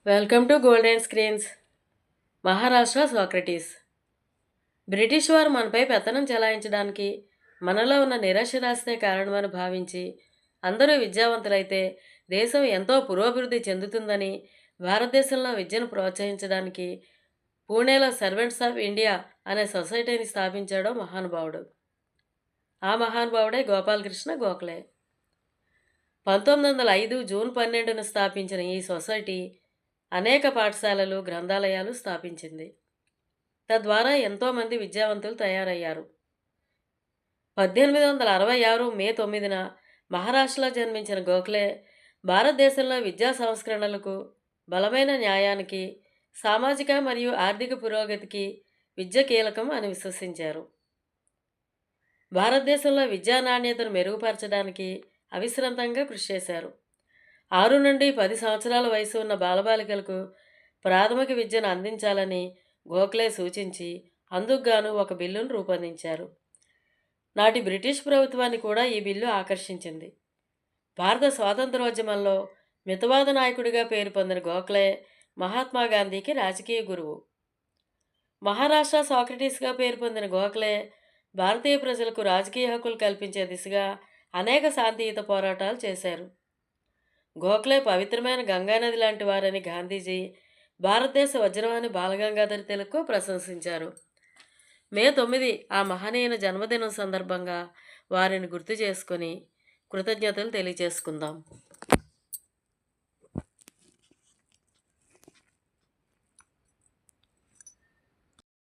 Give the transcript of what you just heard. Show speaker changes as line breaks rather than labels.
Welcome to golden screens. Maharashtra Socrates. British వారు మనపై పెత్తనం చెలాయించడానికి మనలో ఉన్న నిరక్షరాస్యతే కారణమని భావించి అందరూ విద్యావంతులైతే దేశం ఎంతో పురోభివృద్ధి చెందుతుందని భారతదేశంలో విద్యను ప్రోత్సహించడానికి పూణేలో సర్వెంట్స్ ఆఫ్ ఇండియా అనే సొసైటీని స్థాపించాడో మహానుభావుడు. ఆ మహానుభావుడే గోపాలకృష్ణ గోఖలే. 1905 జూన్ 12న స్థాపించిన ఈ సొసైటీ అనేక పాఠశాలలు, గ్రంథాలయాలు స్థాపించింది. తద్వారా ఎంతోమంది విద్యావంతులు తయారయ్యారు. 1866 మే 9న మహారాష్ట్రలో జన్మించిన గోఖలే భారతదేశంలో విద్యా సంస్కరణలకు, బలమైన న్యాయానికి, సామాజిక మరియు ఆర్థిక పురోగతికి విద్య కీలకం అని విశ్వసించారు. భారతదేశంలో విద్యా నాణ్యతను మెరుగుపరచడానికి అవిశ్రాంతంగా కృషి చేశారు. 6 నుండి 10 సంవత్సరాల వయసు ఉన్న బాలబాలికలకు ప్రాథమిక విద్యను అందించాలని గోఖలే సూచించి అందుకుగాను ఒక బిల్లును రూపొందించారు. నాటి బ్రిటిష్ ప్రభుత్వాన్ని కూడా ఈ బిల్లు ఆకర్షించింది. భారత స్వాతంత్రోద్యమంలో మితవాద నాయకుడిగా పేరు పొందిన గోఖలే మహాత్మా గాంధీకి రాజకీయ గురువు. మహారాష్ట్ర సాక్రటీస్గా పేరు పొందిన గోఖలే భారతీయ ప్రజలకు రాజకీయ హక్కులు కల్పించే దిశగా అనేక శాంతియుత పోరాటాలు చేశారు. గోఖలే పవిత్రమైన గంగానది లాంటి వారని గాంధీజీ భారతదేశ వజ్రవాణి బాలగంగాధర తిలక్ ప్రశంసించారు. మే 9 ఆ మహనీయుని జన్మదినం సందర్భంగా వారిని గుర్తు చేసుకొని కృతజ్ఞతలు తెలియజేసుకుందాం.